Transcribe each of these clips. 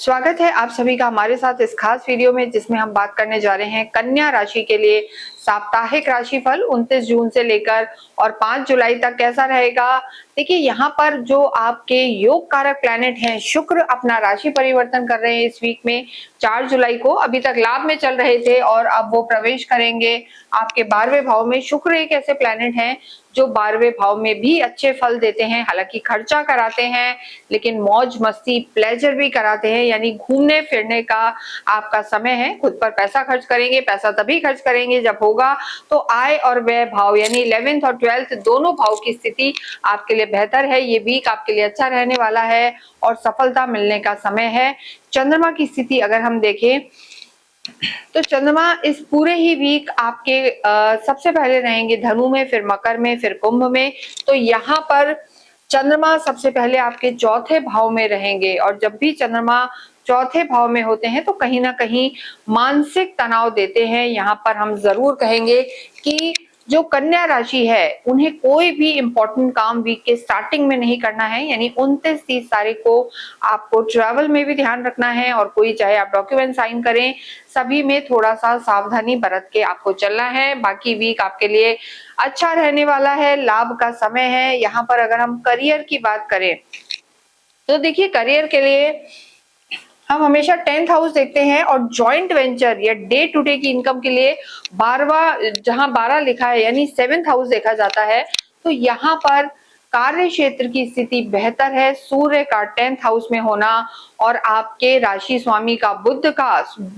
स्वागत है आप सभी का हमारे साथ इस खास वीडियो में, जिसमें हम बात करने जा रहे हैं कन्या राशि के लिए साप्ताहिक राशिफल 29 जून से लेकर और 5 जुलाई तक कैसा रहेगा। देखिए, यहाँ पर जो आपके योग कारक प्लैनेट हैं, शुक्र अपना राशि परिवर्तन कर रहे हैं इस वीक में। 4 जुलाई को अभी तक लाभ में चल रहे थे और अब वो प्रवेश करेंगे आपके 12वें भाव में। शुक्र एक ऐसे प्लैनेट हैं जो 12वें भाव में भी अच्छे फल देते हैं। हालांकि खर्चा कराते हैं, लेकिन मौज मस्ती प्लेजर भी कराते हैं, यानी घूमने फिरने का आपका समय है। खुद पर पैसा खर्च करेंगे। पैसा तभी खर्च करेंगे जब होगा तो आय और व्यय भाव यानी 11th और 12th दोनों भाव की स्थिति आपके लिए बेहतर है। ये वीक आपके लिए अच्छा रहने वाला है और सफलता मिलने का समय है। चंद्रमा की स्थिति अगर हम देखें तो चंद्रमा इस पूरे ही वीक आपके सबसे पहले रहेंगे धनु में, फिर मकर में, फिर कुंभ में। तो यहाँ पर चंद्रमा सबसे पहले आपके चौथे भाव में रहेंगे और जब भी चंद्रमा चौथे भाव में होते हैं तो कहीं ना कहीं मानसिक तनाव देते हैं। यहाँ पर हम जरूर कहेंगे कि जो कन्या राशि है उन्हें कोई भी इंपॉर्टेंट काम वीक के स्टार्टिंग में नहीं करना है, यानी 29-30 तारीख को आपको ट्रैवल में भी ध्यान रखना है और कोई चाहे आप डॉक्यूमेंट साइन करें, सभी में थोड़ा सा सावधानी बरत के आपको चलना है। बाकी वीक आपके लिए अच्छा रहने वाला है, लाभ का समय है। यहाँ पर अगर हम करियर की बात करें तो देखिए, करियर के लिए हम हमेशा 10th हाउस देखते हैं और जॉइंट वेंचर या डे टू डे की इनकम के लिए 12वां, जहां 12 लिखा है यानी 7th हाउस देखा जाता है। तो यहाँ पर कार्य क्षेत्र की स्थिति बेहतर है। सूर्य का 10th हाउस में होना और आपके राशि स्वामी का बुध का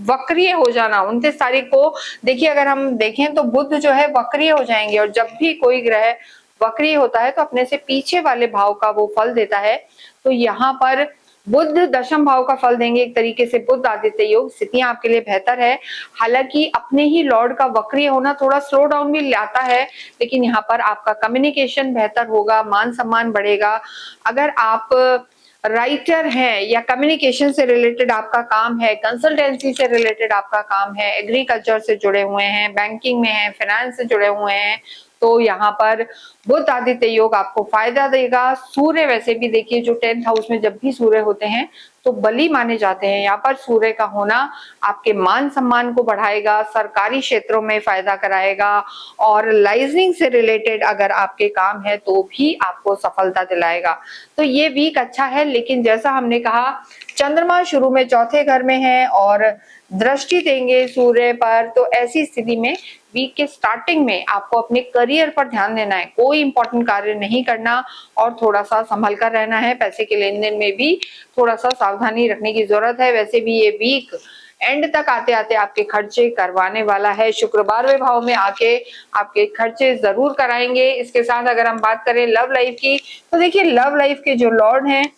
वक्रीय हो जाना 29 तारीख को। देखिए, अगर हम देखें तो बुध जो है वक्रीय हो जाएंगे और जब भी कोई ग्रह वक्रीय होता है तो अपने से पीछे वाले भाव का वो फल देता है। तो यहाँ पर बुध दशम भाव का फल देंगे। एक तरीके से बुध आदित्य योग स्थितियां आपके लिए बेहतर है। हालांकि अपने ही लॉर्ड का वक्रीय होना थोड़ा स्लो डाउन भी लाता है, लेकिन यहाँ पर आपका कम्युनिकेशन बेहतर होगा, मान सम्मान बढ़ेगा। अगर आप राइटर हैं या कम्युनिकेशन से रिलेटेड आपका काम है, कंसल्टेंसी से रिलेटेड आपका काम है, एग्रीकल्चर से जुड़े हुए हैं, बैंकिंग में है, फाइनेंस से जुड़े हुए हैं, तो यहाँ पर बुध आदित्य योग आपको फायदा देगा। सूर्य वैसे भी देखिए, जो 10th हाउस में जब भी सूर्य होते हैं तो बली माने जाते हैं। यहाँ पर सूर्य का होना आपके मान सम्मान को बढ़ाएगा, सरकारी क्षेत्रों में फायदा कराएगा और लाइजनिंग से रिलेटेड अगर आपके काम है तो भी आपको सफलता दिलाएगा। तो ये वीक अच्छा है, लेकिन जैसा हमने कहा चंद्रमा शुरू में चौथे घर में है और दृष्टि देंगे सूर्य पर, तो ऐसी स्थिति में वीक के स्टार्टिंग में आपको अपने करियर पर ध्यान देना है। कोई इंपॉर्टेंट कार्य नहीं करना और थोड़ा सा संभल कर रहना है। पैसे के लेन देन में भी थोड़ा सा सावधानी रखने की जरूरत है। वैसे भी ये वीक एंड तक आते आते आपके खर्चे करवाने वाला है। शुक्र 12वें भाव में आके आपके खर्चे जरूर कराएंगे। इसके साथ अगर हम बात करें लव लाइफ की, तो देखिए लव लाइफ के जो लॉर्ड हैं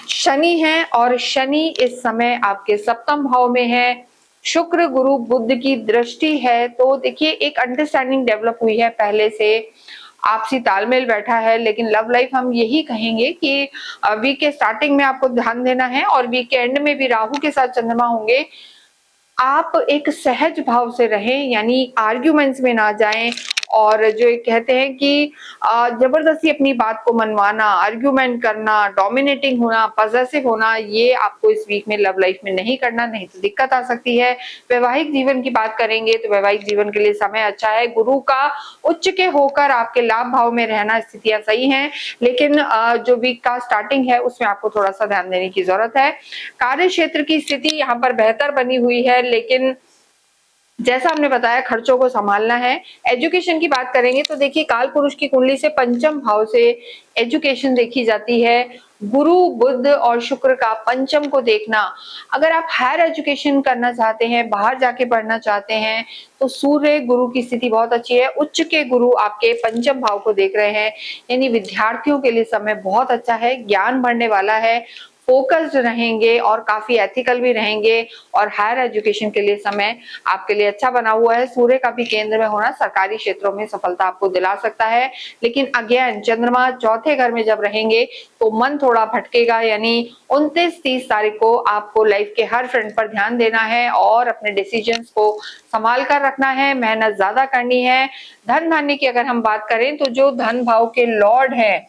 शनि है और शनि इस समय आपके सप्तम भाव में है। शुक्र गुरु बुध की दृष्टि है, तो देखिए एक अंडरस्टैंडिंग डेवलप हुई है, पहले से आपसी तालमेल बैठा है। लेकिन लव लाइफ हम यही कहेंगे कि वीक के स्टार्टिंग में आपको ध्यान देना है और वीक के एंड में भी राहु के साथ चंद्रमा होंगे। आप एक सहज भाव से रहें, यानी आर्ग्यूमेंट्स में ना जाएं और जो एक कहते हैं कि जबरदस्ती अपनी बात को मनवाना, आर्ग्यूमेंट करना, डोमिनेटिंग होना, पजेसिव होना, ये आपको इस वीक में लव लाइफ में नहीं करना, नहीं तो दिक्कत आ सकती है। वैवाहिक जीवन की बात करेंगे तो वैवाहिक जीवन के लिए समय अच्छा है। गुरु का उच्च के होकर आपके लाभ भाव में रहना, स्थितियां सही हैं, लेकिन जो वीक का स्टार्टिंग है उसमें आपको थोड़ा सा ध्यान देने की जरूरत है। कार्य क्षेत्र की स्थिति यहाँ पर बेहतर बनी हुई है, लेकिन जैसा हमने बताया खर्चों को संभालना है। एजुकेशन की बात करेंगे तो देखिए काल पुरुष की कुंडली से पंचम भाव से एजुकेशन देखी जाती है। गुरु बुध और शुक्र का पंचम को देखना, अगर आप हायर एजुकेशन करना चाहते हैं, बाहर जाके पढ़ना चाहते हैं, तो सूर्य गुरु की स्थिति बहुत अच्छी है। उच्च के गुरु आपके पंचम भाव को देख रहे हैं, यानी विद्यार्थियों के लिए समय बहुत अच्छा है। ज्ञान बढ़ने वाला है, फोकस्ड रहेंगे और काफी एथिकल भी रहेंगे और हायर एजुकेशन के लिए समय आपके लिए अच्छा बना हुआ है। सूर्य का भी केंद्र में होना सरकारी क्षेत्रों में सफलता आपको दिला सकता है, लेकिन अगेन चंद्रमा चौथे घर में जब रहेंगे तो मन थोड़ा भटकेगा। यानी 29-30 तारीख को आपको लाइफ के हर फ्रंट पर ध्यान देना है और अपने डिसीजंस को संभाल कर रखना है, मेहनत ज्यादा करनी है। धन धान्य की अगर हम बात करें तो जो धन भाव के लॉर्ड है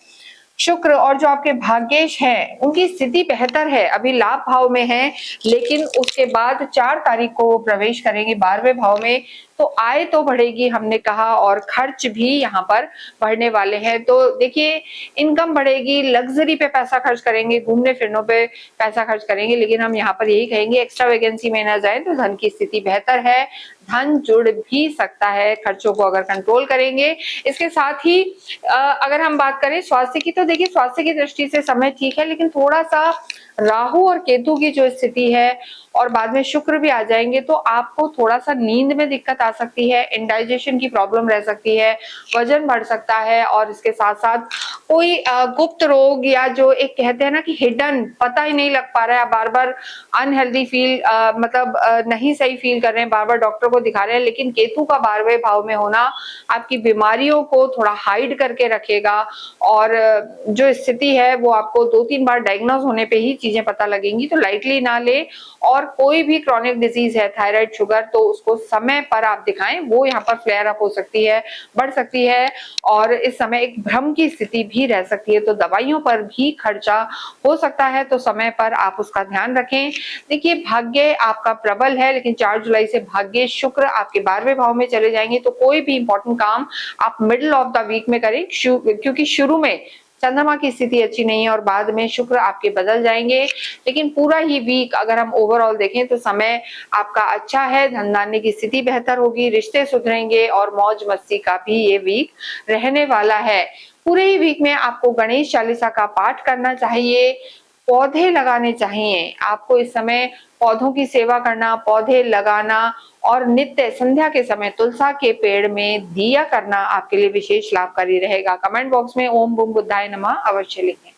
शुक्र और जो आपके भाग्येश हैं, उनकी स्थिति बेहतर है, अभी लाभ भाव में है, लेकिन उसके बाद 4 तारीख को वो प्रवेश करेंगे 12वें भाव में, तो आय तो बढ़ेगी हमने कहा और खर्च भी यहाँ पर बढ़ने वाले हैं। तो देखिए इनकम बढ़ेगी, लग्ज़री पे पैसा खर्च करेंगे, घूमने-फिरने पे पैसा खर्च करेंगे, लेकिन हम यहाँ पर यही कहेंगे एक्स्ट्रावेगेंसी में ना जाएँ, तो धन की स्थिति बेहतर है, धन जुड़ भी सकता है, खर्चों को अगर कंट्रोल करेंगे। इसके साथ ही अगर हम बात करें स्वास्थ्य की, तो देखिए स्वास्थ्य की दृष्टि से समय ठीक है, लेकिन थोड़ा-सा राहु और केतु की जो स्थिति है और बाद में शुक्र भी आ जाएँगे, तो आपको थोड़ा-सा नींद में दिक्कत आ सकती है, इंडाइजेशन की प्रॉब्लम रह सकती है, वज़न बढ़ सकता है और इसके साथ-साथ कोई गुप्त रोग या जो एक कहते हैं ना कि हिडन पता ही नहीं लग पा रहा है, आप बार-बार अनहेल्दी फील मतलब नहीं सही फील कर रहे हैं, बार-बार डॉक्टर को दिखा रहे हैं, लेकिन केतु का 12वें भाव में होना आपकी बीमारियों को थोड़ा हाइड करके रखेगा और जो स्थिति है वो आपको 2-3 बार डायग्नोज होने पे ही चीजें पता लगेंगी, तो लाइटली ना ले और कोई भी क्रॉनिक डिजीज है, थायराइड, शुगर, तो उसको समय पर आप दिखाएं, वो यहाँ पर फ्लेयर अप हो सकती है, बढ़ सकती है और इस समय एक भ्रम की स्थिति भी रह सकती है, तो दवाइयों पर भी खर्चा हो सकता है, तो समय पर आप उसका ध्यान रखें। देखिए भाग्य आपका प्रबल है, लेकिन 4 जुलाई से भाग्य शुक्र आपके 12वें भाव में चले जाएंगे, तो कोई भी इंपॉर्टेंट काम आप मिडिल ऑफ द वीक में करें, क्योंकि शुरू में चंद्रमा की स्थिति अच्छी नहीं है और बाद में शुक्र आपके बदल जाएंगे, लेकिन पूरा ही वीक अगर हम ओवरऑल देखें तो समय आपका अच्छा है, धन-धान्य की स्थिति बेहतर होगी, रिश्ते सुधरेंगे और मौज मस्ती का भी ये वीक रहने वाला है। पूरे ही वीक में आपको गणेश चालीसा का पाठ करना चाहिए, पौधे लगाने चाहिए, आपको इस समय पौधों की सेवा करना, पौधे लगाना और नित्य संध्या के समय तुलसा के पेड़ में दिया करना आपके लिए विशेष लाभकारी रहेगा। कमेंट बॉक्स में ओम बूम बुद्धाय नमः अवश्य लिखें।